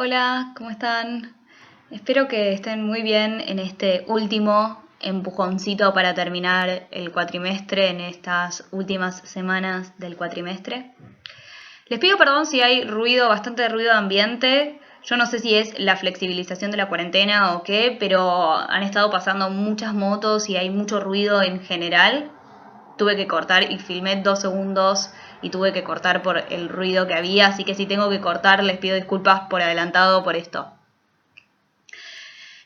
Hola, ¿cómo están? Espero que estén muy bien en este último empujoncito para terminar el cuatrimestre en estas últimas semanas del cuatrimestre. Les pido perdón si hay ruido, bastante ruido de ambiente. Yo no sé si es la flexibilización de la cuarentena o qué, pero han estado pasando muchas motos y hay mucho ruido en general. Tuve que cortar y filmé 2 segundos y tuve que cortar por el ruido que había, así que si tengo que cortar les pido disculpas por adelantado por esto.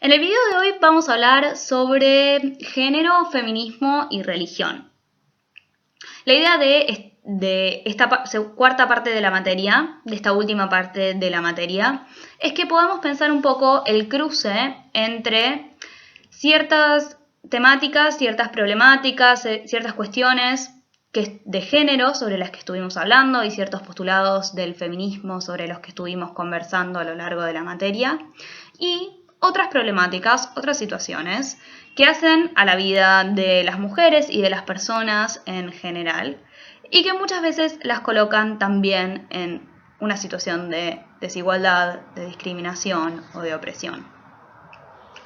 En el video de hoy vamos a hablar sobre género, feminismo y religión. La idea de esta cuarta parte de la materia, de esta última parte de la materia, es que podamos pensar un poco el cruce entre ciertas temáticas, ciertas problemáticas, ciertas cuestiones de género sobre las que estuvimos hablando y ciertos postulados del feminismo sobre los que estuvimos conversando a lo largo de la materia y otras problemáticas, otras situaciones que hacen a la vida de las mujeres y de las personas en general y que muchas veces las colocan también en una situación de desigualdad, de discriminación o de opresión.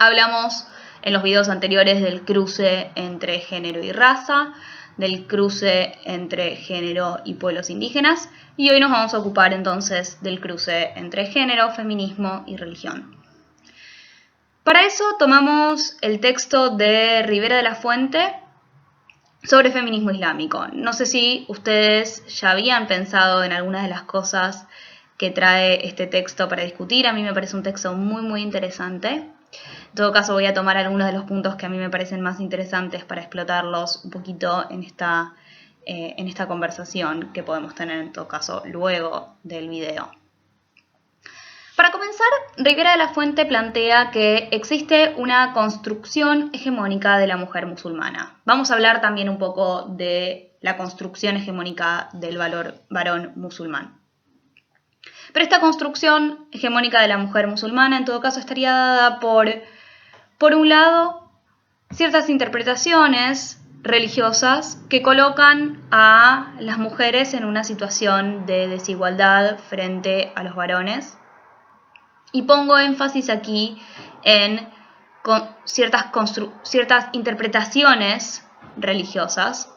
Hablamos en los videos anteriores del cruce entre género y raza, del cruce entre género y pueblos indígenas, y hoy nos vamos a ocupar entonces del cruce entre género, feminismo y religión. Para eso tomamos el texto de Rivera de la Fuente sobre feminismo islámico. No sé si ustedes ya habían pensado en algunas de las cosas que trae este texto para discutir. A mí me parece un texto muy interesante. En todo caso voy a tomar algunos de los puntos que a mí me parecen más interesantes para explotarlos un poquito en esta conversación que podemos tener en todo caso luego del video. Para comenzar, Rivera de la Fuente plantea que existe una construcción hegemónica de la mujer musulmana. Vamos a hablar también un poco de la construcción hegemónica del varón musulmán. Pero esta construcción hegemónica de la mujer musulmana en todo caso estaría dada por un lado, ciertas interpretaciones religiosas que colocan a las mujeres en una situación de desigualdad frente a los varones. Y pongo énfasis aquí en ciertas interpretaciones religiosas.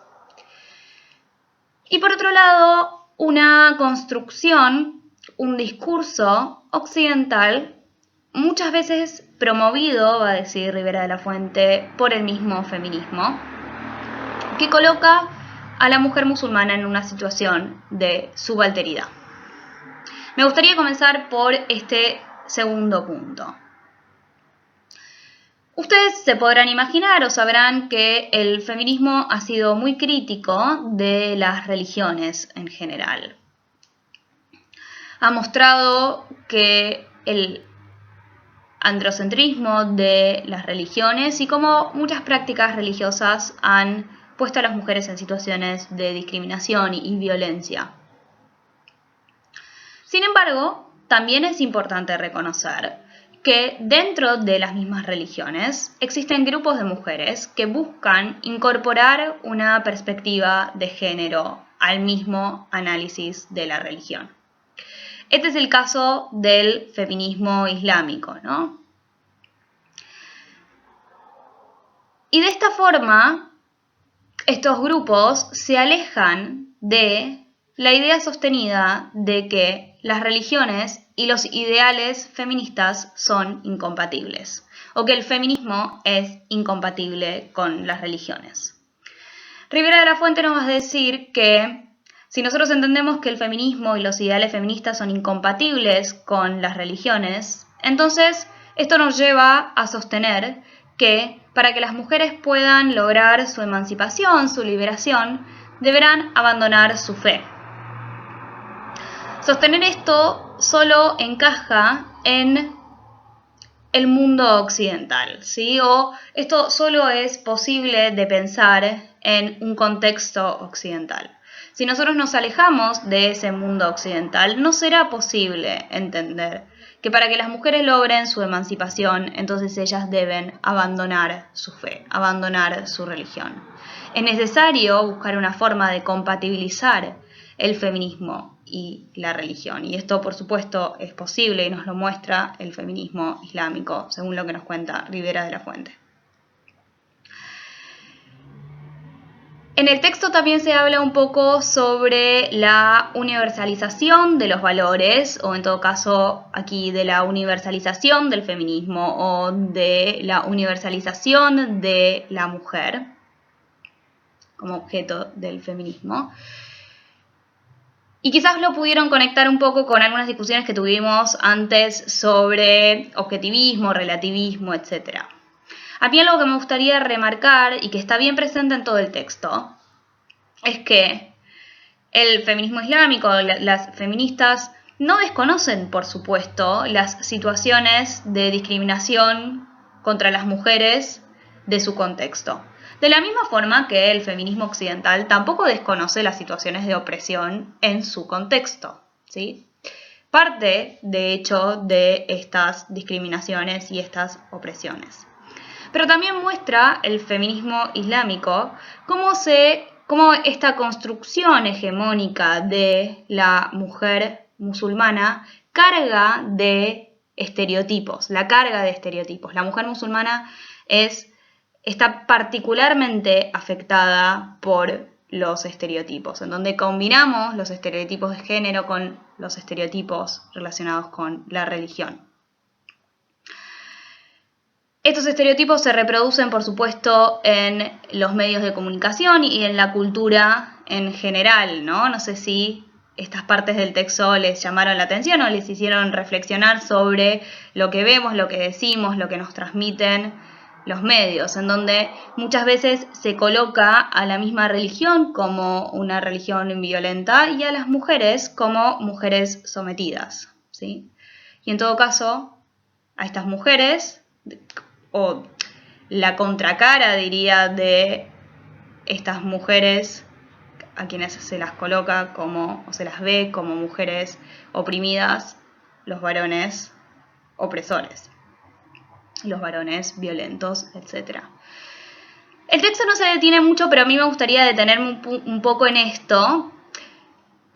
Y por otro lado, una construcción, un discurso occidental, muchas veces promovido, va a decir Rivera de la Fuente, por el mismo feminismo, que coloca a la mujer musulmana en una situación de subalteridad. Me gustaría comenzar por este segundo punto. Ustedes se podrán imaginar o sabrán que el feminismo ha sido muy crítico de las religiones en general. Ha mostrado que el androcentrismo de las religiones y cómo muchas prácticas religiosas han puesto a las mujeres en situaciones de discriminación y violencia. Sin embargo, también es importante reconocer que dentro de las mismas religiones existen grupos de mujeres que buscan incorporar una perspectiva de género al mismo análisis de la religión. Este es el caso del feminismo islámico, ¿no? Y de esta forma, estos grupos se alejan de la idea sostenida de que las religiones y los ideales feministas son incompatibles, o que el feminismo es incompatible con las religiones. Rivera de la Fuente nos va a decir que si nosotros entendemos que el feminismo y los ideales feministas son incompatibles con las religiones, entonces esto nos lleva a sostener que para que las mujeres puedan lograr su emancipación, su liberación, deberán abandonar su fe. Sostener esto solo encaja en el mundo occidental, ¿sí? O esto solo es posible de pensar en un contexto occidental. Si nosotros nos alejamos de ese mundo occidental, no será posible entender que para que las mujeres logren su emancipación, entonces ellas deben abandonar su fe, abandonar su religión. Es necesario buscar una forma de compatibilizar el feminismo y la religión. Y esto, por supuesto, es posible y nos lo muestra el feminismo islámico, según lo que nos cuenta Rivera de la Fuente. En el texto también se habla un poco sobre la universalización de los valores, o en todo caso aquí de la universalización del feminismo o de la universalización de la mujer como objeto del feminismo. Y quizás lo pudieron conectar un poco con algunas discusiones que tuvimos antes sobre objetivismo, relativismo, etc. A mí algo que me gustaría remarcar y que está bien presente en todo el texto es que el feminismo islámico, las feministas, no desconocen, por supuesto, las situaciones de discriminación contra las mujeres de su contexto. De la misma forma que el feminismo occidental tampoco desconoce las situaciones de opresión en su contexto, ¿sí? Parte, de hecho, de estas discriminaciones y estas opresiones. Pero también muestra el feminismo islámico cómo esta construcción hegemónica de la mujer musulmana carga de estereotipos, la carga de estereotipos. La mujer musulmana está particularmente afectada por los estereotipos, en donde combinamos los estereotipos de género con los estereotipos relacionados con la religión. Estos estereotipos se reproducen, por supuesto, en los medios de comunicación y en la cultura en general, ¿no? No sé si estas partes del texto les llamaron la atención o les hicieron reflexionar sobre lo que vemos, lo que decimos, lo que nos transmiten los medios, en donde muchas veces se coloca a la misma religión como una religión violenta y a las mujeres como mujeres sometidas, ¿sí? Y en todo caso, a estas mujeres, o la contracara, diría, de estas mujeres a quienes se las coloca como, o se las ve como mujeres oprimidas, los varones opresores, los varones violentos, etc. El texto no se detiene mucho, pero a mí me gustaría detenerme un poco en esto,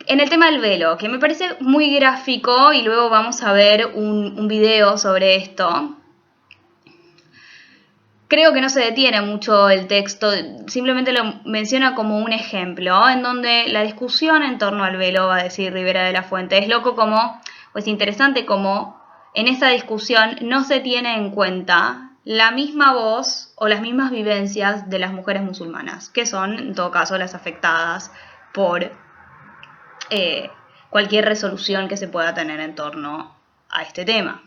en el tema del velo, que me parece muy gráfico, y luego vamos a ver un video sobre esto. Creo que no se detiene mucho el texto, simplemente lo menciona como un ejemplo, en donde la discusión en torno al velo, va a decir Rivera de la Fuente, es loco como, o es interesante como en esa discusión no se tiene en cuenta la misma voz o las mismas vivencias de las mujeres musulmanas, que son en todo caso las afectadas por cualquier resolución que se pueda tener en torno a este tema.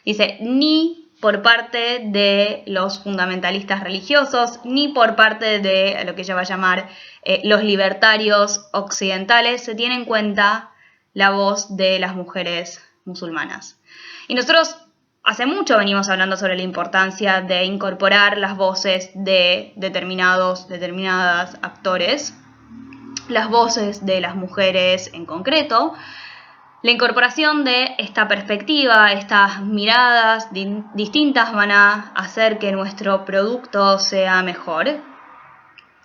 Dice, ni por parte de los fundamentalistas religiosos, ni por parte de lo que ella va a llamar los libertarios occidentales, se tiene en cuenta la voz de las mujeres musulmanas. Y nosotros hace mucho venimos hablando sobre la importancia de incorporar las voces de determinadas actores, las voces de las mujeres en concreto. La incorporación de esta perspectiva, estas miradas distintas van a hacer que nuestro producto sea mejor.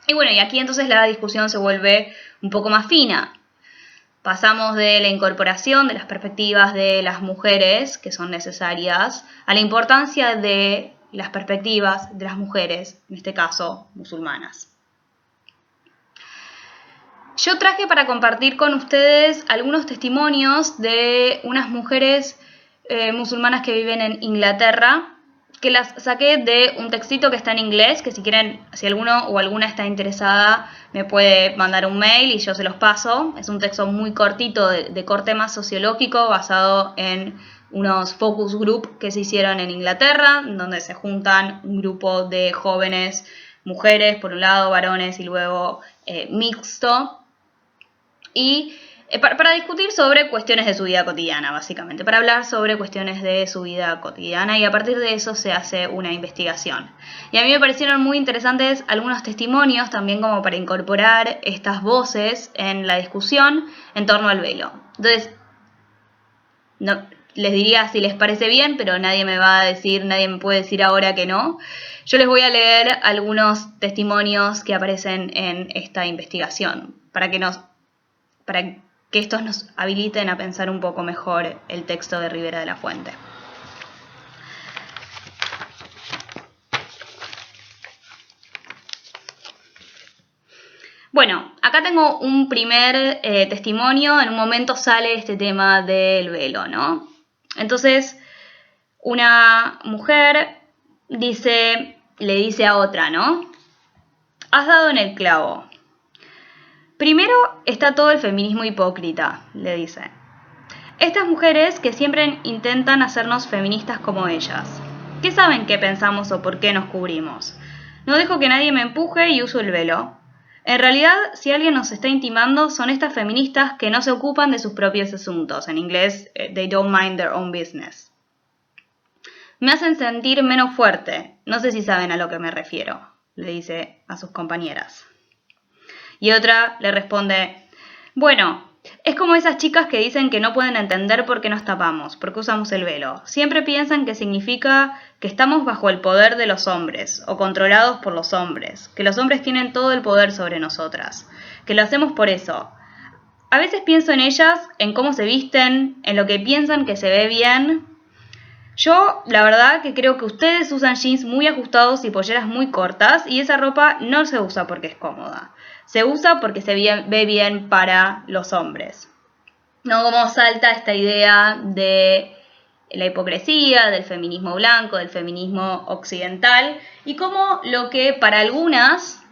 Y bueno, y aquí entonces la discusión se vuelve un poco más fina. Pasamos de la incorporación de las perspectivas de las mujeres, que son necesarias, a la importancia de las perspectivas de las mujeres, en este caso musulmanas. Yo traje para compartir con ustedes algunos testimonios de unas mujeres musulmanas que viven en Inglaterra, que las saqué de un textito que está en inglés, que si quieren, si alguno o alguna está interesada, me puede mandar un mail y yo se los paso. Es un texto muy cortito, de corte más sociológico, basado en unos focus group que se hicieron en Inglaterra, donde se juntan un grupo de jóvenes mujeres, por un lado, varones y luego mixto, y para discutir sobre cuestiones de su vida cotidiana, básicamente, para hablar sobre cuestiones de su vida cotidiana, y a partir de eso se hace una investigación. Y a mí me parecieron muy interesantes algunos testimonios también como para incorporar estas voces en la discusión en torno al velo. Entonces, no, les diría si les parece bien, pero nadie me puede decir ahora que no. Yo les voy a leer algunos testimonios que aparecen en esta investigación, para que estos nos habiliten a pensar un poco mejor el texto de Rivera de la Fuente. Bueno, acá tengo un primer testimonio. En un momento sale este tema del velo, ¿no? Entonces, una mujer le dice a otra, ¿no? Has dado en el clavo. Primero está todo el feminismo hipócrita, le dice. Estas mujeres que siempre intentan hacernos feministas como ellas. ¿Qué saben qué pensamos o por qué nos cubrimos? No dejo que nadie me empuje y uso el velo. En realidad, si alguien nos está intimando, son estas feministas que no se ocupan de sus propios asuntos. En inglés, they don't mind their own business. Me hacen sentir menos fuerte. No sé si saben a lo que me refiero, le dice a sus compañeras. Y otra le responde, bueno, es como esas chicas que dicen que no pueden entender por qué nos tapamos, por qué usamos el velo. Siempre piensan que significa que estamos bajo el poder de los hombres o controlados por los hombres, que los hombres tienen todo el poder sobre nosotras, que lo hacemos por eso. A veces pienso en ellas, en cómo se visten, en lo que piensan que se ve bien. Yo, la verdad, que creo que ustedes usan jeans muy ajustados y polleras muy cortas y esa ropa no se usa porque es cómoda. Se usa porque se ve bien para los hombres. No como salta esta idea de la hipocresía, del feminismo blanco, del feminismo occidental y como lo que para algunas,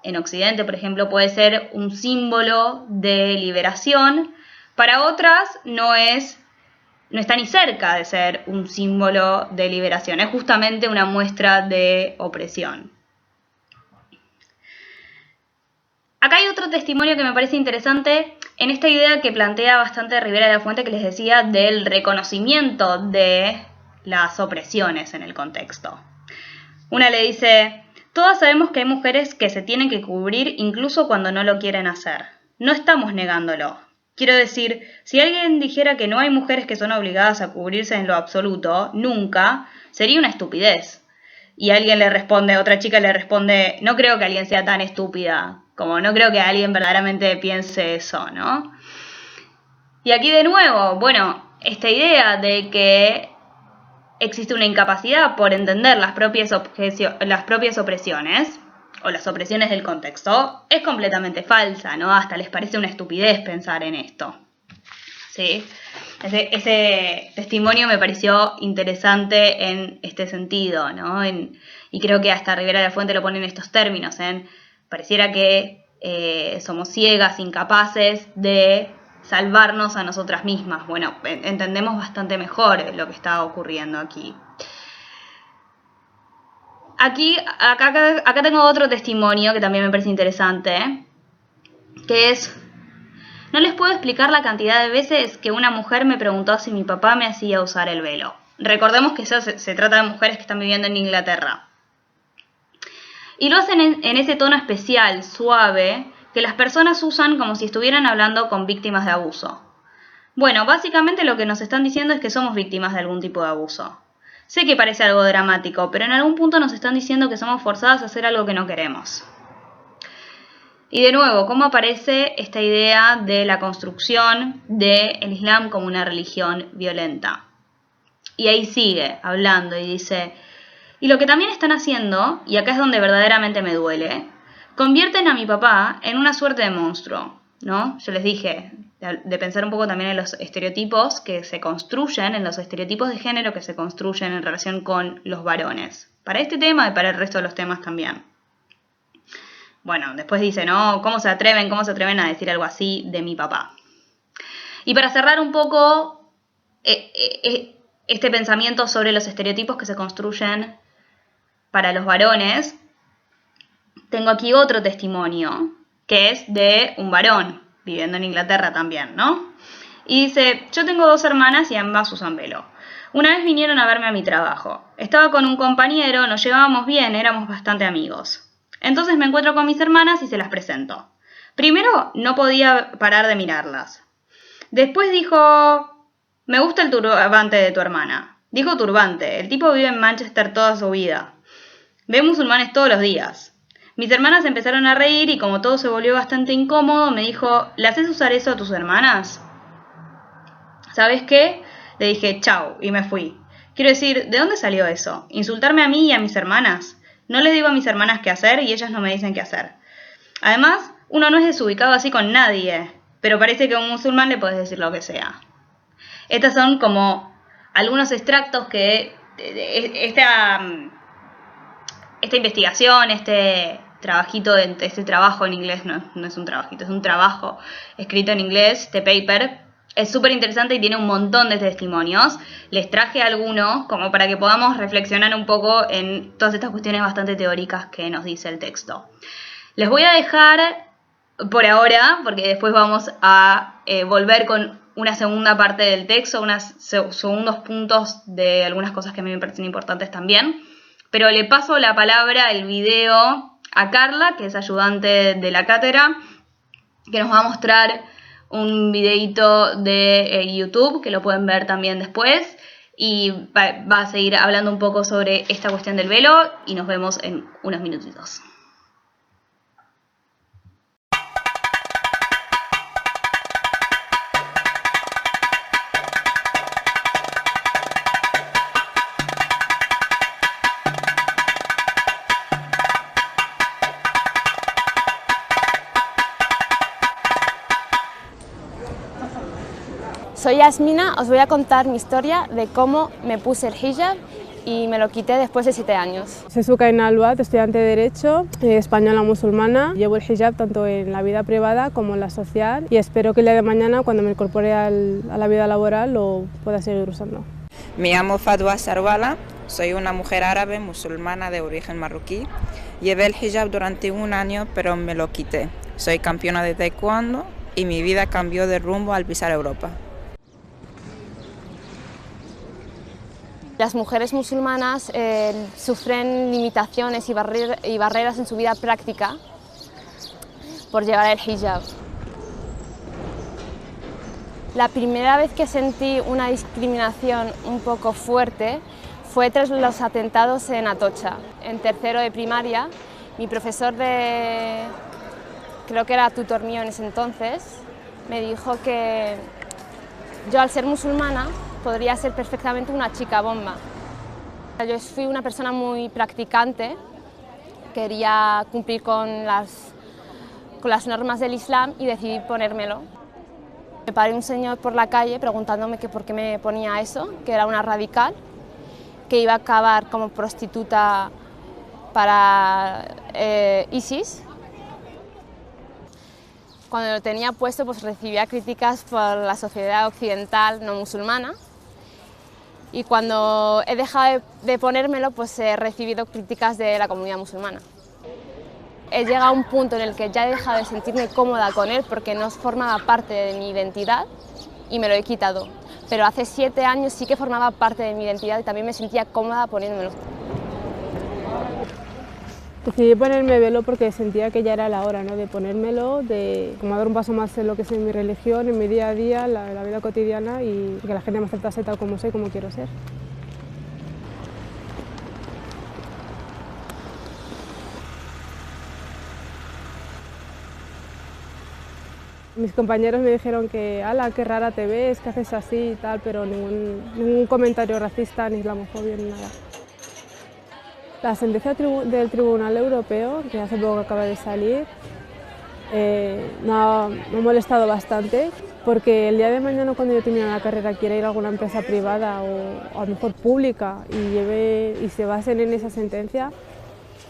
en Occidente por ejemplo, puede ser un símbolo de liberación, para otras no está ni cerca de ser un símbolo de liberación, es justamente una muestra de opresión. Acá hay otro testimonio que me parece interesante en esta idea que plantea bastante Rivera de la Fuente, que les decía del reconocimiento de las opresiones en el contexto. Una le dice, todas sabemos que hay mujeres que se tienen que cubrir incluso cuando no lo quieren hacer. No estamos negándolo. Quiero decir, si alguien dijera que no hay mujeres que son obligadas a cubrirse en lo absoluto, nunca, sería una estupidez. Y alguien le responde, otra chica le responde, no creo que alguien sea tan estúpida, como no creo que alguien verdaderamente piense eso, ¿no? Y aquí de nuevo, bueno, esta idea de que existe una incapacidad por entender las propias opresiones, o las opresiones del contexto, es completamente falsa, ¿no? Hasta les parece una estupidez pensar en esto, ¿sí? Ese testimonio me pareció interesante en este sentido, ¿no? Y creo que hasta Rivera de la Fuente lo pone en estos términos, pareciera que somos ciegas, incapaces de salvarnos a nosotras mismas. Bueno, entendemos bastante mejor lo que está ocurriendo aquí. Acá tengo otro testimonio que también me parece interesante, que es, no les puedo explicar la cantidad de veces que una mujer me preguntó si mi papá me hacía usar el velo. Recordemos que se trata de mujeres que están viviendo en Inglaterra. Y lo hacen en ese tono especial, suave, que las personas usan como si estuvieran hablando con víctimas de abuso. Bueno, básicamente lo que nos están diciendo es que somos víctimas de algún tipo de abuso. Sé que parece algo dramático, pero en algún punto nos están diciendo que somos forzadas a hacer algo que no queremos. Y de nuevo, ¿cómo aparece esta idea de la construcción del Islam como una religión violenta? Y ahí sigue hablando y dice, y lo que también están haciendo, y acá es donde verdaderamente me duele, convierten a mi papá en una suerte de monstruo, ¿no? Yo les dije de pensar un poco también en los estereotipos que se construyen, en los estereotipos de género que se construyen en relación con los varones, para este tema y para el resto de los temas también. Bueno, después dice, ¿no? ¿Cómo se atreven a decir algo así de mi papá? Y para cerrar un poco este pensamiento sobre los estereotipos que se construyen para los varones, tengo aquí otro testimonio, que es de un varón, viviendo en Inglaterra también, ¿no? Y dice, yo tengo 2 hermanas y ambas usan velo. Una vez vinieron a verme a mi trabajo. Estaba con un compañero, nos llevábamos bien, éramos bastante amigos. Entonces me encuentro con mis hermanas y se las presento. Primero, no podía parar de mirarlas. Después dijo, me gusta el turbante de tu hermana. Dijo turbante, el tipo vive en Manchester toda su vida. Ve musulmanes todos los días. Mis hermanas empezaron a reír y como todo se volvió bastante incómodo, me dijo, ¿le haces usar eso a tus hermanas? ¿Sabes qué? Le dije, chau, y me fui. Quiero decir, ¿de dónde salió eso? ¿Insultarme a mí y a mis hermanas? No les digo a mis hermanas qué hacer y ellas no me dicen qué hacer. Además, uno no es desubicado así con nadie, pero parece que a un musulmán le puedes decir lo que sea. Estos son como algunos extractos que esta investigación, este trabajo en inglés, no es un trabajito, es un trabajo escrito en inglés, este paper, es súper interesante y tiene un montón de testimonios. Les traje algunos como para que podamos reflexionar un poco en todas estas cuestiones bastante teóricas que nos dice el texto. Les voy a dejar por ahora, porque después vamos a volver con una segunda parte del texto, unos segundos puntos de algunas cosas que a mí me parecen importantes también. Pero le paso la palabra, el video, a Carla, que es ayudante de la cátedra, que nos va a mostrar un videito de YouTube, que lo pueden ver también después, y va a seguir hablando un poco sobre esta cuestión del velo, y nos vemos en unos minutitos. Soy Yasmina, os voy a contar mi historia de cómo me puse el hijab y me lo quité después de 7 años. Soy Sukaina Albat, estudiante de Derecho, española musulmana. Llevo el hijab tanto en la vida privada como en la social y espero que el día de mañana, cuando me incorpore a la vida laboral, lo pueda seguir usando. Me llamo Fadwa Sarwala, soy una mujer árabe musulmana de origen marroquí. Llevé el hijab durante 1 año, pero me lo quité. Soy campeona de taekwondo y mi vida cambió de rumbo al pisar Europa. Las mujeres musulmanas sufren limitaciones y barreras en su vida práctica por llevar el hijab. La primera vez que sentí una discriminación un poco fuerte fue tras los atentados en Atocha. En tercero de primaria, mi profesor creo que era tutor mío en ese entonces, me dijo que yo, al ser musulmana, podría ser perfectamente una chica bomba. Yo fui una persona muy practicante, quería cumplir con las normas del Islam y decidí ponérmelo. Me paré un señor por la calle preguntándome que por qué me ponía eso, que era una radical, que iba a acabar como prostituta para ISIS. Cuando lo tenía puesto, pues recibía críticas por la sociedad occidental no musulmana. Y cuando he dejado de ponérmelo, pues he recibido críticas de la comunidad musulmana. He llegado a un punto en el que ya he dejado de sentirme cómoda con él porque no formaba parte de mi identidad y me lo he quitado. Pero hace 7 años sí que formaba parte de mi identidad y también me sentía cómoda poniéndomelo. Decidí ponerme velo porque sentía que ya era la hora, ¿no?, de ponérmelo, de como dar un paso más en lo que es en mi religión, en mi día a día, la vida cotidiana y que la gente me aceptase tal como soy, como quiero ser. Mis compañeros me dijeron que, ala, qué rara te ves, que haces así y tal, pero ningún comentario racista, ni islamofobia, ni nada. La sentencia del Tribunal Europeo, que hace poco acaba de salir, me ha molestado bastante, porque el día de mañana, cuando yo termine la carrera, quiera ir a alguna empresa privada o a lo mejor pública y se basen en esa sentencia,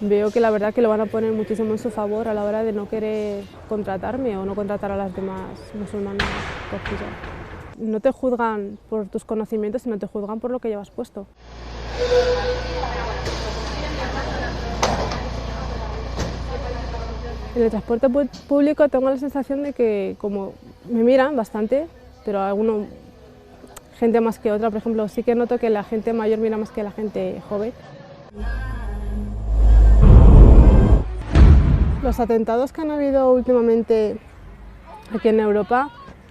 veo que la verdad que lo van a poner muchísimo en su favor a la hora de no querer contratarme o no contratar a las demás musulmanas por hijab. No te juzgan por tus conocimientos, sino te juzgan por lo que llevas puesto. En el transporte público tengo la sensación de que como me miran bastante, pero gente más que otra, por ejemplo, sí que noto que la gente mayor mira más que la gente joven. Los atentados que han habido últimamente aquí en Europa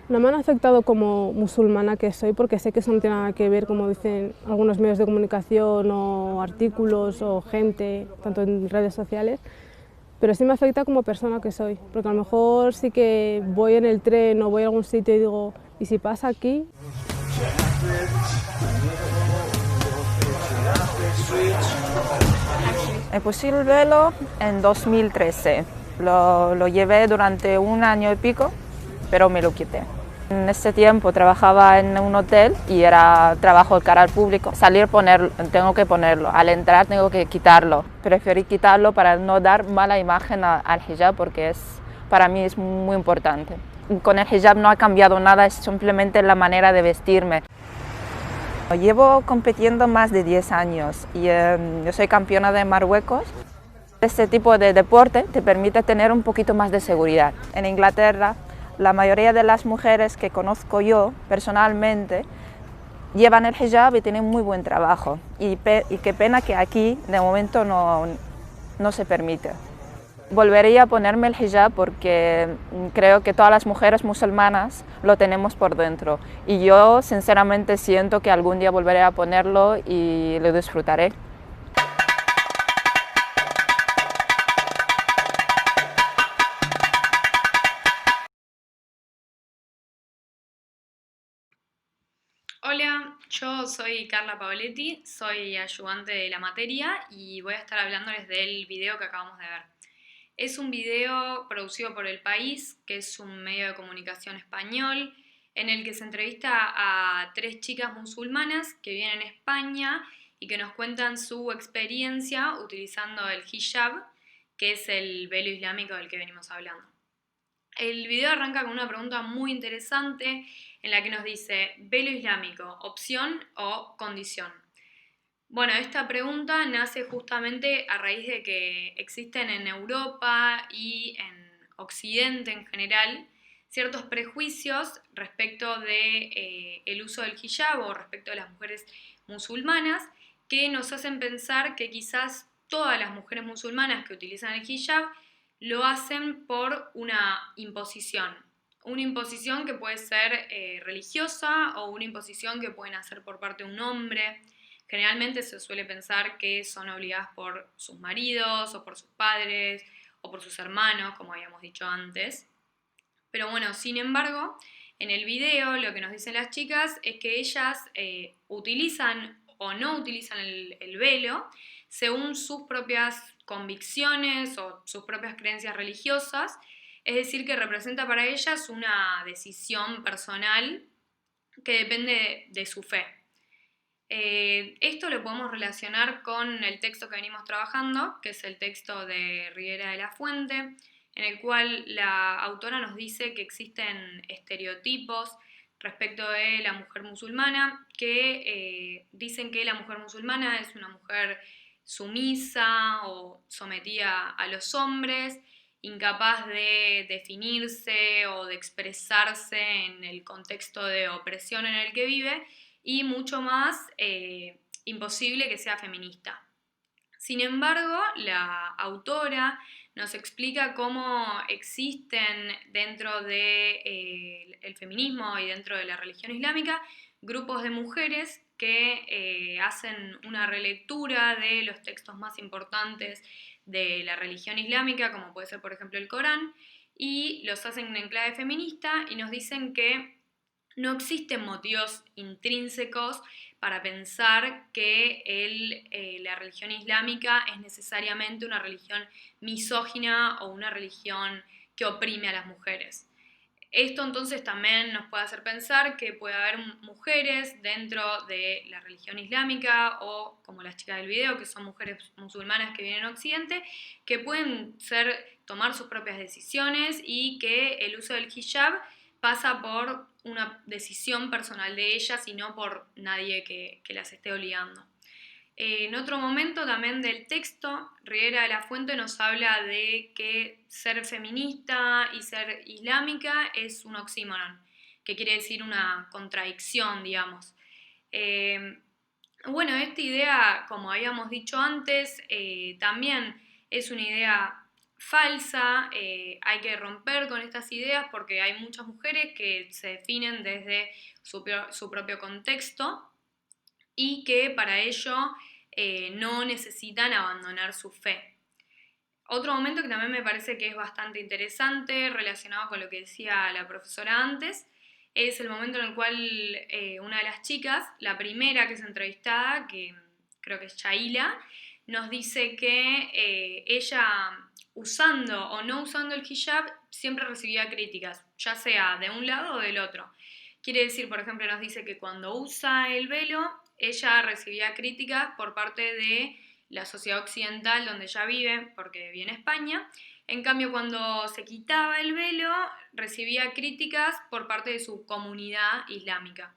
no me han afectado como musulmana que soy, porque sé que eso no tiene nada que ver, como dicen algunos medios de comunicación o artículos o gente, tanto en redes sociales. pero sí me afecta como persona que soy, porque a lo mejor sí que voy en el tren o voy a algún sitio y digo, ¿y si pasa aquí? Me puse el velo en 2013. Lo llevé durante un año y pico, pero me lo quité. En ese tiempo trabajaba en un hotel y era trabajo de cara al público. Salir, tengo que ponerlo. Al entrar tengo que quitarlo. Preferí quitarlo para no dar mala imagen al hijab porque para mí es muy importante. Con el hijab no ha cambiado nada, es simplemente la manera de vestirme. Llevo compitiendo más de 10 años y yo soy campeona de Marruecos. Este tipo de deporte te permite tener un poquito más de seguridad. En Inglaterra, la mayoría de las mujeres que conozco yo personalmente llevan el hijab y tienen muy buen trabajo. Y qué pena que aquí de momento no se permite. Volvería a ponerme el hijab porque creo que todas las mujeres musulmanas lo tenemos por dentro. Y yo sinceramente siento que algún día volveré a ponerlo y lo disfrutaré. Hola, yo soy Carla Paoletti, soy ayudante de la materia y voy a estar hablándoles del video que acabamos de ver. Es un video producido por El País, que es un medio de comunicación español, en el que se entrevista a 3 chicas musulmanas que viven en España y que nos cuentan su experiencia utilizando el hijab, que es el velo islámico del que venimos hablando. El video arranca con una pregunta muy interesante en la que nos dice, ¿velo islámico, opción o condición? Bueno, esta pregunta nace justamente a raíz de que existen en Europa y en Occidente en general ciertos prejuicios respecto de el uso del hijab o respecto de las mujeres musulmanas que nos hacen pensar que quizás todas las mujeres musulmanas que utilizan el hijab lo hacen por una imposición que puede ser religiosa o una imposición que pueden hacer por parte de un hombre. Generalmente se suele pensar que son obligadas por sus maridos o por sus padres o por sus hermanos, como habíamos dicho antes. Pero bueno, sin embargo, en el video lo que nos dicen las chicas es que ellas utilizan o no utilizan el velo según sus propias convicciones o sus propias creencias religiosas, es decir, que representa para ellas una decisión personal que depende de su fe. Esto lo podemos relacionar con el texto que venimos trabajando, que es el texto de Riera de la Fuente, en el cual la autora nos dice que existen estereotipos respecto de la mujer musulmana que dicen que la mujer musulmana es una mujer sumisa o sometida a los hombres, incapaz de definirse o de expresarse en el contexto de opresión en el que vive y mucho más imposible que sea feminista. Sin embargo, la autora nos explica cómo existen dentro del feminismo y dentro de la religión islámica grupos de mujeres que hacen una relectura de los textos más importantes de la religión islámica, como puede ser por ejemplo el Corán, y los hacen en clave feminista y nos dicen que no existen motivos intrínsecos para pensar que la religión islámica es necesariamente una religión misógina o una religión que oprime a las mujeres. Esto entonces también nos puede hacer pensar que puede haber mujeres dentro de la religión islámica o como las chicas del video, que son mujeres musulmanas que vienen en Occidente, que pueden tomar sus propias decisiones y que el uso del hijab pasa por una decisión personal de ellas y no por nadie que las esté obligando. En otro momento también del texto, Riera de la Fuente nos habla de que ser feminista y ser islámica es un oxímoron, que quiere decir una contradicción, digamos. Bueno, esta idea, como habíamos dicho antes, también es una idea falsa, hay que romper con estas ideas porque hay muchas mujeres que se definen desde su propio contexto y que para ello no necesitan abandonar su fe. Otro momento que también me parece que es bastante interesante, relacionado con lo que decía la profesora antes, es el momento en el cual una de las chicas, la primera que es entrevistada, que creo que es Shaila, nos dice que ella, usando o no usando el hijab, siempre recibía críticas, ya sea de un lado o del otro. Quiere decir, por ejemplo, nos dice que cuando usa el velo, ella recibía críticas por parte de la sociedad occidental donde ella vive, porque vive en España. En cambio, cuando se quitaba el velo, recibía críticas por parte de su comunidad islámica.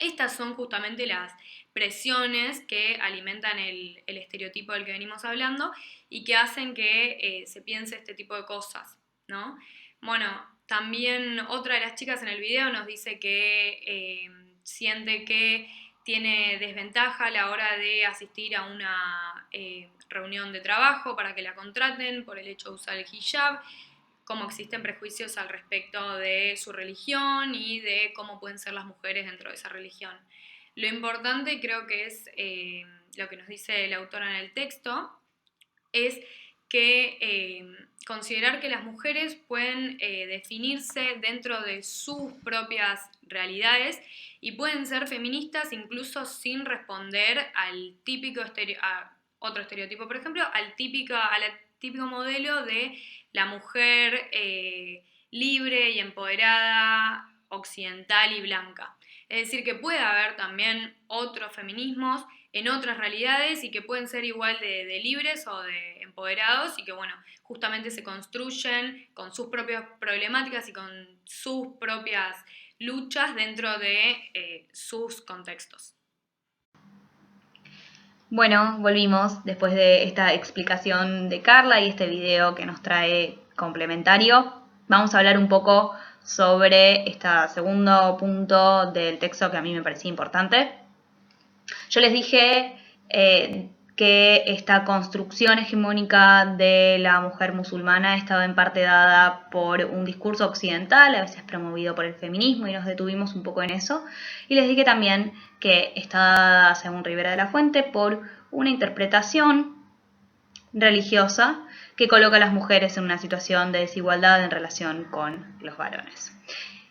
Estas son justamente las presiones que alimentan el estereotipo del que venimos hablando y que hacen que se piense este tipo de cosas, ¿no? Bueno, también otra de las chicas en el video nos dice que siente que tiene desventaja a la hora de asistir a una reunión de trabajo para que la contraten por el hecho de usar el hijab, cómo existen prejuicios al respecto de su religión y de cómo pueden ser las mujeres dentro de esa religión. Lo importante, creo que es lo que nos dice la autora en el texto, es que considerar que las mujeres pueden definirse dentro de sus propias realidades y pueden ser feministas incluso sin responder al típico otro estereotipo, por ejemplo, al típico modelo de la mujer libre y empoderada, occidental y blanca. Es decir, que puede haber también otros feminismos en otras realidades y que pueden ser igual de libres o de empoderados y que, bueno, justamente se construyen con sus propias problemáticas y con sus propias luchas dentro de sus contextos. Bueno, volvimos después de esta explicación de Carla y este video que nos trae complementario. Vamos a hablar un poco sobre este segundo punto del texto que a mí me parecía importante. Yo les dije que esta construcción hegemónica de la mujer musulmana estaba en parte dada por un discurso occidental, a veces promovido por el feminismo, y nos detuvimos un poco en eso. Y les dije también que está dada, según Rivera de la Fuente, por una interpretación religiosa que coloca a las mujeres en una situación de desigualdad en relación con los varones.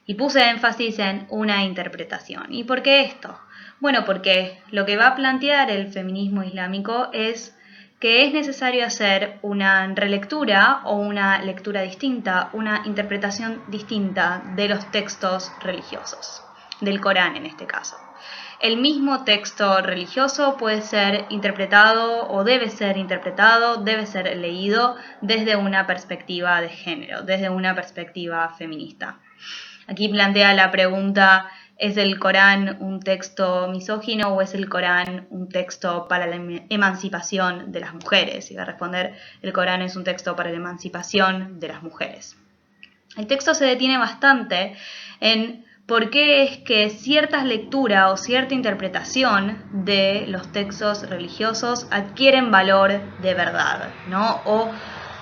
Y puse énfasis en una interpretación. ¿Y por qué esto? Bueno, porque lo que va a plantear el feminismo islámico es que es necesario hacer una relectura o una lectura distinta, una interpretación distinta de los textos religiosos, del Corán en este caso. El mismo texto religioso puede ser interpretado o debe ser interpretado, debe ser leído desde una perspectiva de género, desde una perspectiva feminista. Aquí plantea la pregunta: ¿es el Corán un texto misógino o es el Corán un texto para la emancipación de las mujeres? Y va a responder: el Corán es un texto para la emancipación de las mujeres. El texto se detiene bastante en por qué es que ciertas lecturas o cierta interpretación de los textos religiosos adquieren valor de verdad, ¿no? O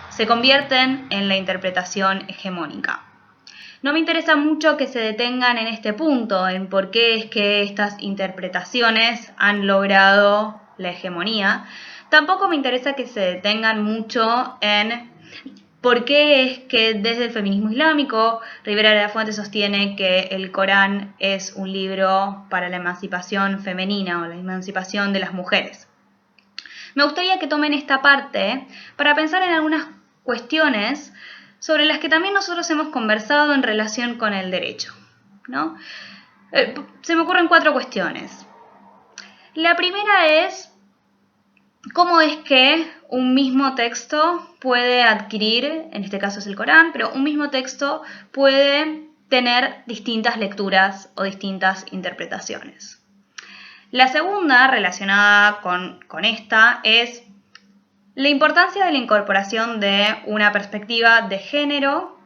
se convierten en la interpretación hegemónica. No me interesa mucho que se detengan en este punto, en por qué es que estas interpretaciones han logrado la hegemonía. Tampoco me interesa que se detengan mucho en por qué es que desde el feminismo islámico Rivera de la Fuente sostiene que el Corán es un libro para la emancipación femenina o la emancipación de las mujeres. Me gustaría que tomen esta parte para pensar en algunas cuestiones sobre las que también nosotros hemos conversado en relación con el derecho, ¿no? Se me ocurren 4 cuestiones. La primera es: ¿cómo es que un mismo texto puede adquirir, en este caso es el Corán, pero un mismo texto puede tener distintas lecturas o distintas interpretaciones? La segunda, relacionada con esta, es la importancia de la incorporación de una perspectiva de género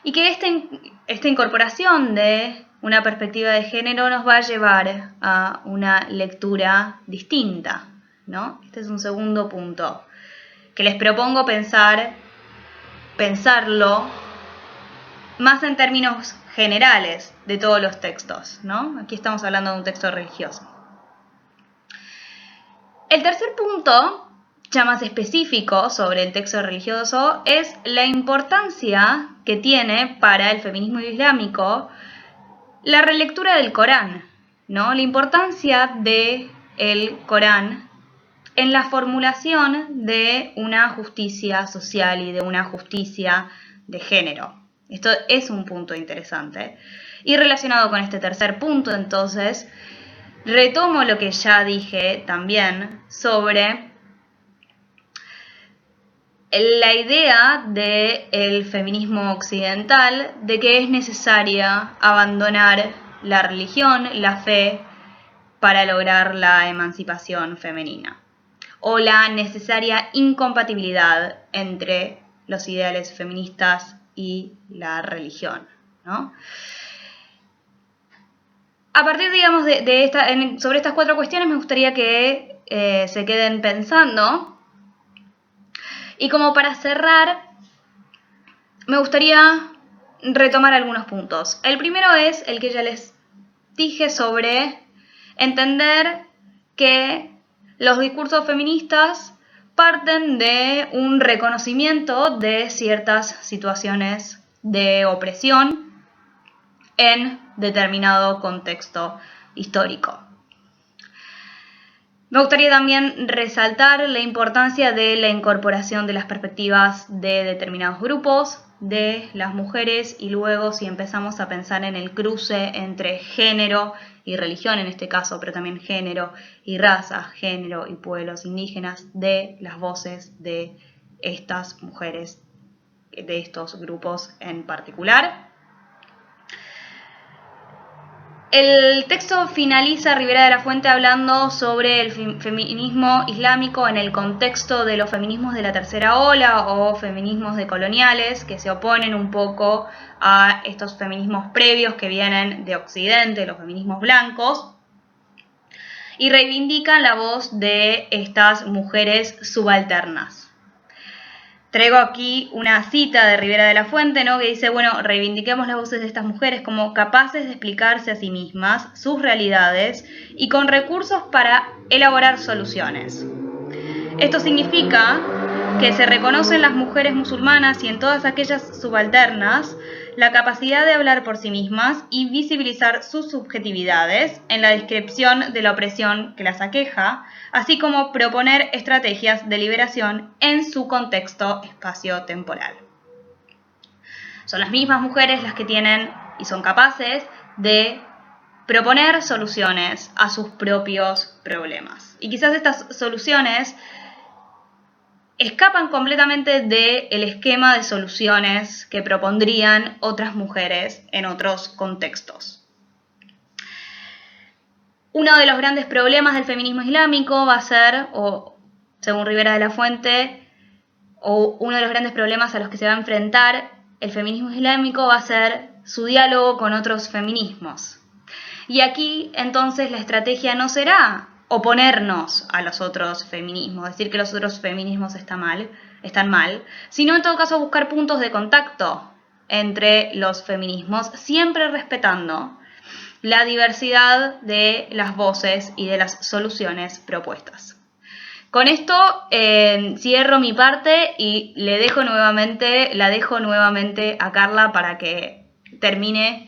y que esta incorporación de una perspectiva de género nos va a llevar a una lectura distinta, ¿no? Este es un segundo punto que les propongo pensarlo más en términos generales de todos los textos, ¿no? Aquí estamos hablando de un texto religioso. El tercer punto ya más específico sobre el texto religioso es la importancia que tiene para el feminismo islámico la relectura del Corán, ¿no? La importancia del Corán en la formulación de una justicia social y de una justicia de género. Esto es un punto interesante. Y relacionado con este tercer punto, entonces, retomo lo que ya dije también sobre la idea del feminismo occidental de que es necesaria abandonar la religión, la fe, para lograr la emancipación femenina, o la necesaria incompatibilidad entre los ideales feministas y la religión, ¿no? A partir, digamos, sobre estas 4 cuestiones me gustaría que se queden pensando. Y como para cerrar, me gustaría retomar algunos puntos. El primero es el que ya les dije sobre entender que los discursos feministas parten de un reconocimiento de ciertas situaciones de opresión en determinado contexto histórico. Me gustaría también resaltar la importancia de la incorporación de las perspectivas de determinados grupos, de las mujeres, y luego si empezamos a pensar en el cruce entre género y religión en este caso, pero también género y raza, género y pueblos indígenas, de las voces de estas mujeres, de estos grupos en particular. El texto finaliza Ribera de la Fuente hablando sobre el feminismo islámico en el contexto de los feminismos de la tercera ola o feminismos decoloniales que se oponen un poco a estos feminismos previos que vienen de Occidente, los feminismos blancos, y reivindican la voz de estas mujeres subalternas. Traigo aquí una cita de Ribera de la Fuente, ¿no? Que dice, bueno, reivindiquemos las voces de estas mujeres como capaces de explicarse a sí mismas, sus realidades, y con recursos para elaborar soluciones. Esto significa que se reconocen las mujeres musulmanas y en todas aquellas subalternas la capacidad de hablar por sí mismas y visibilizar sus subjetividades en la descripción de la opresión que las aqueja, así como proponer estrategias de liberación en su contexto espacio-temporal. Son las mismas mujeres las que tienen y son capaces de proponer soluciones a sus propios problemas. Y quizás estas soluciones escapan completamente del esquema de soluciones que propondrían otras mujeres en otros contextos. Uno de los grandes problemas del feminismo islámico va a ser, o según Ribera de la Fuente, o uno de los grandes problemas a los que se va a enfrentar el feminismo islámico va a ser su diálogo con otros feminismos. Y aquí entonces la estrategia no será oponernos a los otros feminismos, decir que los otros feminismos están mal, sino en todo caso buscar puntos de contacto entre los feminismos, siempre respetando la diversidad de las voces y de las soluciones propuestas. Con esto cierro mi parte y la dejo nuevamente a Carla para que termine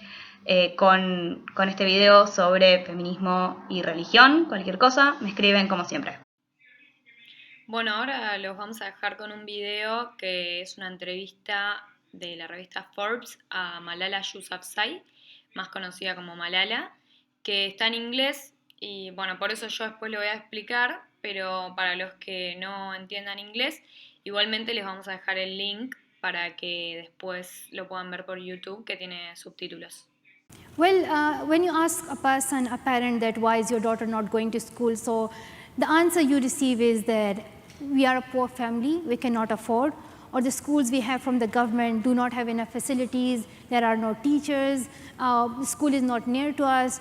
con este video sobre feminismo y religión. Cualquier cosa, me escriben como siempre. Bueno, ahora los vamos a dejar con un video que es una entrevista de la revista Forbes a Malala Yousafzai, más conocida como Malala, que está en inglés y bueno, por eso yo después lo voy a explicar, pero para los que no entiendan inglés, igualmente les vamos a dejar el link para que después lo puedan ver por YouTube, que tiene subtítulos. Well, when you ask a parent that why is your daughter not going to school, so the answer you receive is that we are a poor family, we cannot afford, or the schools we have from the government do not have enough facilities, there are no teachers, the school is not near to us,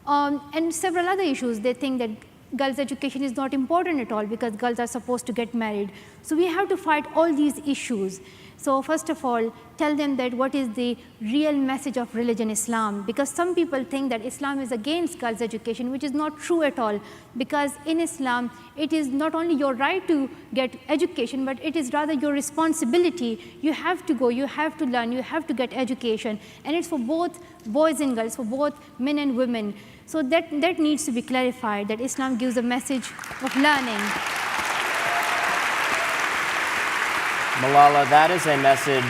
and several other issues. They think that girls' education is not important at all because girls are supposed to get married. So we have to fight all these issues. So first of all, tell them that what is the real message of religion Islam, because some people think that Islam is against girls' education, which is not true at all, because in Islam, it is not only your right to get education, but it is rather your responsibility. You have to go, you have to learn, you have to get education, and it's for both boys and girls, for both men and women. So that needs to be clarified, that Islam gives a message of learning. Malala, that is a message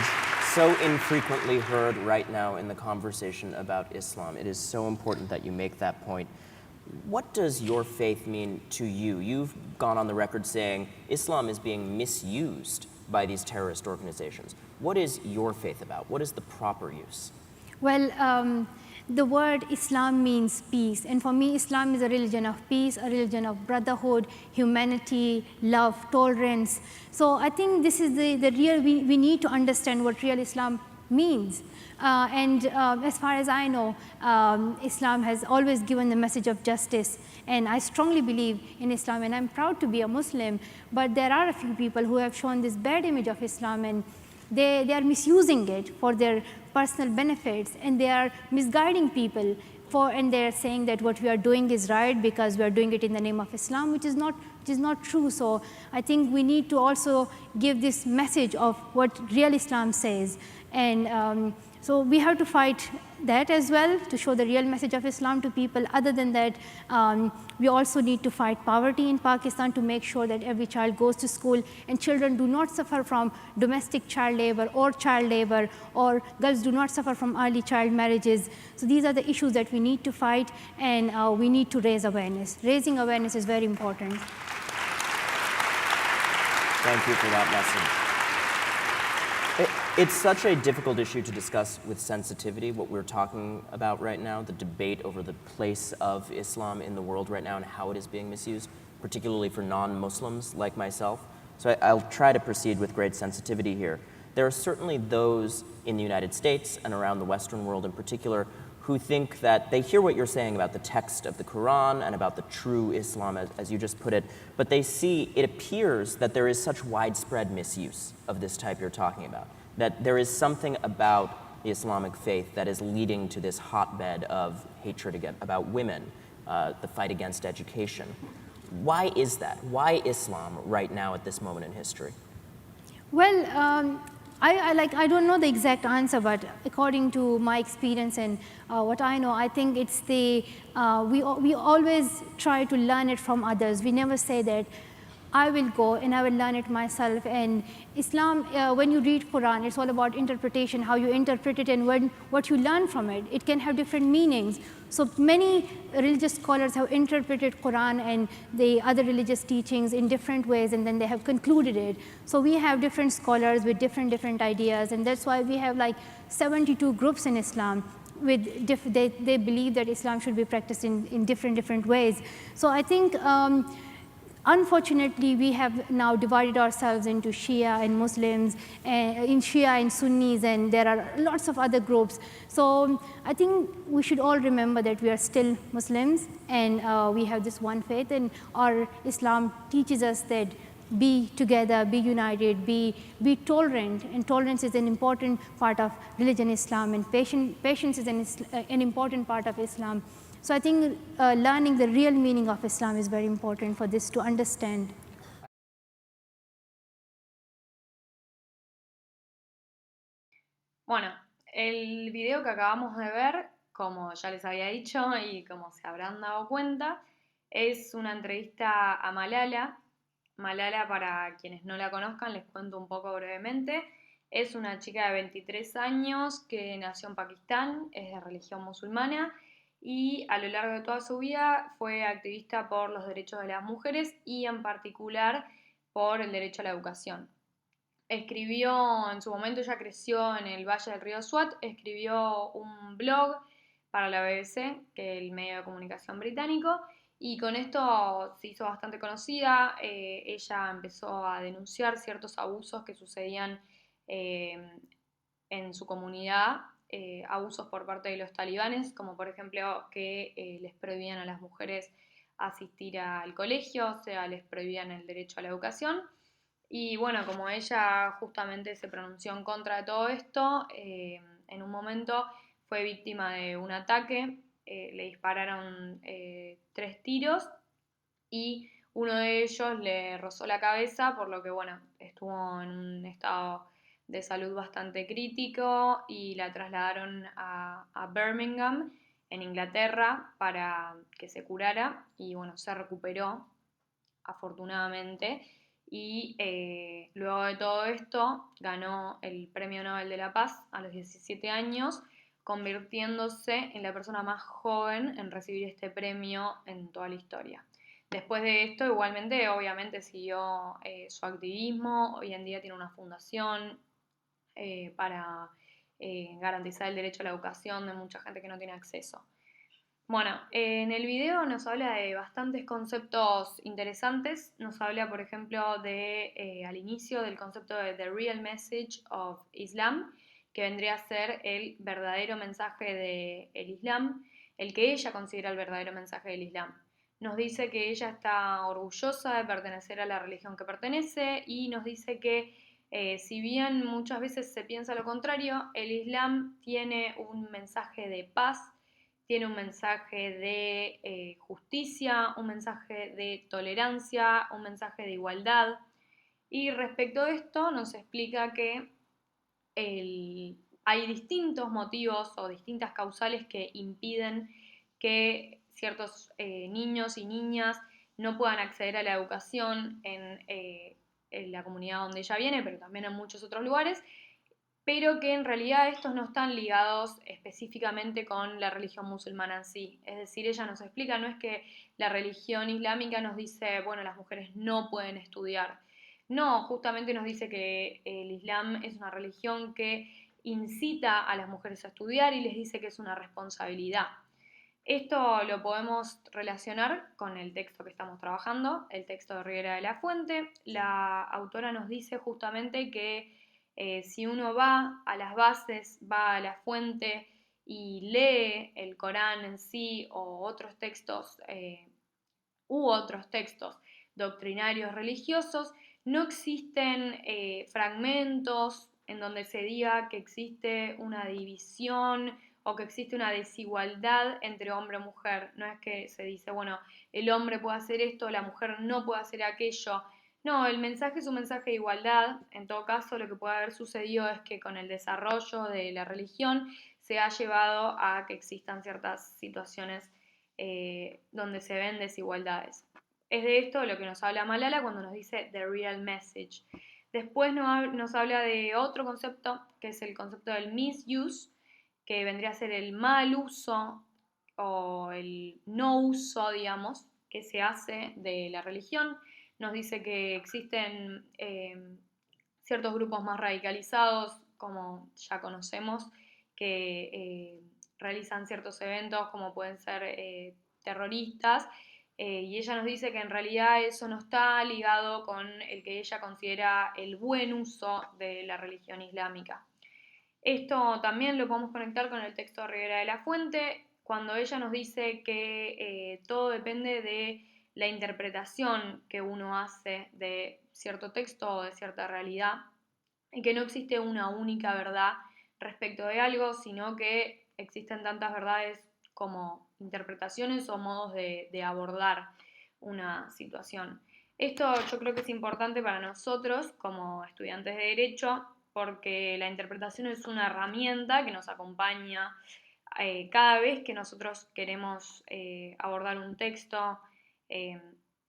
so infrequently heard right now in the conversation about Islam. It is so important that you make that point. What does your faith mean to you? You've gone on the record saying Islam is being misused by these terrorist organizations. What is your faith about? What is the proper use? Well, the word Islam means peace, and for me, Islam is a religion of peace, a religion of brotherhood, humanity, love, tolerance. So I think this is the real, we need to understand what real Islam means. As far as I know, Islam has always given the message of justice, and I strongly believe in Islam, and I'm proud to be a Muslim, but there are a few people who have shown this bad image of Islam, and they are misusing it for their personal benefits, and they are misguiding people and they are saying that what we are doing is right because we are doing it in the name of Islam, which is not true. So I think we need to also give this message of what real Islam says, and so we have to fight that as well to show the real message of Islam to people. Other than that, we also need to fight poverty in Pakistan to make sure that every child goes to school and children do not suffer from domestic child labor, or girls do not suffer from early child marriages. So these are the issues that we need to fight, and we need to raise awareness. Raising awareness is very important. Thank you for that message. It's such a difficult issue to discuss with sensitivity, what we're talking about right now, the debate over the place of Islam in the world right now and how it is being misused, particularly for non-Muslims like myself. So I'll try to proceed with great sensitivity here. There are certainly those in the United States and around the Western world in particular who think that they hear what you're saying about the text of the Quran and about the true Islam, as you just put it, but they see, it appears that there is such widespread misuse of this type you're talking about, that there is something about the Islamic faith that is leading to this hotbed of hatred about women, the fight against education. Why is that? Why Islam right now at this moment in history? Well, I don't know the exact answer, but according to my experience and what I know, I think it's we always try to learn it from others. We never say that I will go and I will learn it myself. And Islam, when you read Quran, it's all about interpretation, how you interpret it and what you learn from it. It can have different meanings. So many religious scholars have interpreted Quran and the other religious teachings in different ways, and then they have concluded it. So we have different scholars with different ideas, and that's why we have like 72 groups in Islam. They believe that Islam should be practiced in different ways. So I think unfortunately, we have now divided ourselves into Shia and Muslims, in Shia and Sunnis, and there are lots of other groups. So I think we should all remember that we are still Muslims, and we have this one faith, and our Islam teaches us that be together, be united, be tolerant, and tolerance is an important part of religion Islam, and patience is an important part of Islam. So I think learning the real meaning of Islam is very important for this to understand. Bueno, el video que acabamos de ver, como ya les había dicho y como se habrán dado cuenta, es una entrevista a Malala. Malala, para quienes no la conozcan, les cuento un poco brevemente. Es una chica de 23 años que nació en Pakistán, es de religión musulmana, y a lo largo de toda su vida fue activista por los derechos de las mujeres y en particular por el derecho a la educación. Escribió, en su momento ella creció en el Valle del Río Swat, escribió un blog para la BBC, que es el medio de comunicación británico, y con esto se hizo bastante conocida. Ella empezó a denunciar ciertos abusos que sucedían en su comunidad, abusos por parte de los talibanes, como por ejemplo que les prohibían a las mujeres asistir al colegio, o sea, les prohibían el derecho a la educación. Y bueno, como ella justamente se pronunció en contra de todo esto, en un momento fue víctima de un ataque, le dispararon 3 tiros y uno de ellos le rozó la cabeza, por lo que bueno, estuvo en un estado de salud bastante crítico y la trasladaron a Birmingham, en Inglaterra, para que se curara y bueno, se recuperó afortunadamente. Y luego de todo esto ganó el Premio Nobel de la Paz a los 17 años, convirtiéndose en la persona más joven en recibir este premio en toda la historia. Después de esto, igualmente, obviamente siguió su activismo. Hoy en día tiene una fundación para garantizar el derecho a la educación de mucha gente que no tiene acceso. Bueno, en el video nos habla de bastantes conceptos interesantes. Nos habla, por ejemplo, al inicio del concepto de The Real Message of Islam, que vendría a ser el verdadero mensaje del Islam, el que ella considera el verdadero mensaje del Islam. Nos dice que ella está orgullosa de pertenecer a la religión que pertenece y nos dice que si bien muchas veces se piensa lo contrario, el Islam tiene un mensaje de paz, tiene un mensaje de justicia, un mensaje de tolerancia, un mensaje de igualdad. Y respecto a esto nos explica que hay distintos motivos o distintas causales que impiden que ciertos niños y niñas no puedan acceder a la educación en la comunidad donde ella viene, pero también en muchos otros lugares, pero que en realidad estos no están ligados específicamente con la religión musulmana en sí. Es decir, ella nos explica, no es que la religión islámica nos dice, bueno, las mujeres no pueden estudiar. No, justamente nos dice que el Islam es una religión que incita a las mujeres a estudiar y les dice que es una responsabilidad. Esto lo podemos relacionar con el texto que estamos trabajando, el texto de Rivera de la Fuente. La autora nos dice justamente que si uno va a las bases, va a la fuente y lee el Corán en sí o otros textos doctrinarios religiosos, no existen fragmentos en donde se diga que existe una división o que existe una desigualdad entre hombre y mujer. No es que se dice, bueno, el hombre puede hacer esto, la mujer no puede hacer aquello. No, el mensaje es un mensaje de igualdad. En todo caso, lo que puede haber sucedido es que con el desarrollo de la religión se ha llevado a que existan ciertas situaciones donde se ven desigualdades. Es de esto lo que nos habla Malala cuando nos dice The Real Message. Después nos habla de otro concepto, que es el concepto del misuse, que vendría a ser el mal uso o el no uso, digamos, que se hace de la religión. Nos dice que existen ciertos grupos más radicalizados, como ya conocemos, que realizan ciertos eventos como pueden ser terroristas, y ella nos dice que en realidad eso no está ligado con el que ella considera el buen uso de la religión islámica. Esto también lo podemos conectar con el texto de Rivera de la Fuente, cuando ella nos dice que todo depende de la interpretación que uno hace de cierto texto o de cierta realidad, y que no existe una única verdad respecto de algo, sino que existen tantas verdades como interpretaciones o modos de abordar una situación. Esto yo creo que es importante para nosotros como estudiantes de Derecho, porque la interpretación es una herramienta que nos acompaña cada vez que nosotros queremos abordar un texto. Es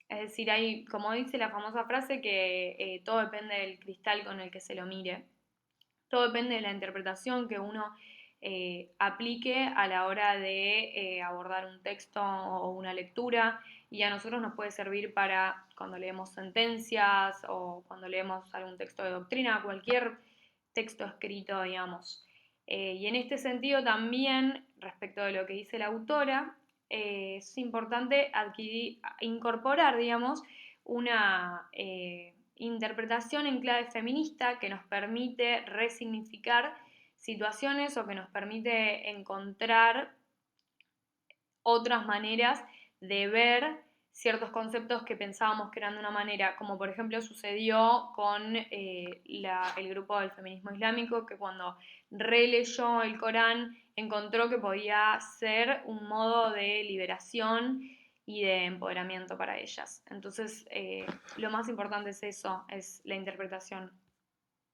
decir, hay, como dice la famosa frase, que todo depende del cristal con el que se lo mire. Todo depende de la interpretación que uno aplique a la hora de abordar un texto o una lectura, y a nosotros nos puede servir para cuando leemos sentencias o cuando leemos algún texto de doctrina, cualquier texto escrito, digamos. Y en este sentido también, respecto de lo que dice la autora, es importante incorporar, digamos, una interpretación en clave feminista que nos permite resignificar situaciones o que nos permite encontrar otras maneras de ver ciertos conceptos que pensábamos que eran de una manera, como por ejemplo sucedió con el grupo del feminismo islámico, que cuando releyó el Corán encontró que podía ser un modo de liberación y de empoderamiento para ellas. Entonces, lo más importante es eso, es la interpretación.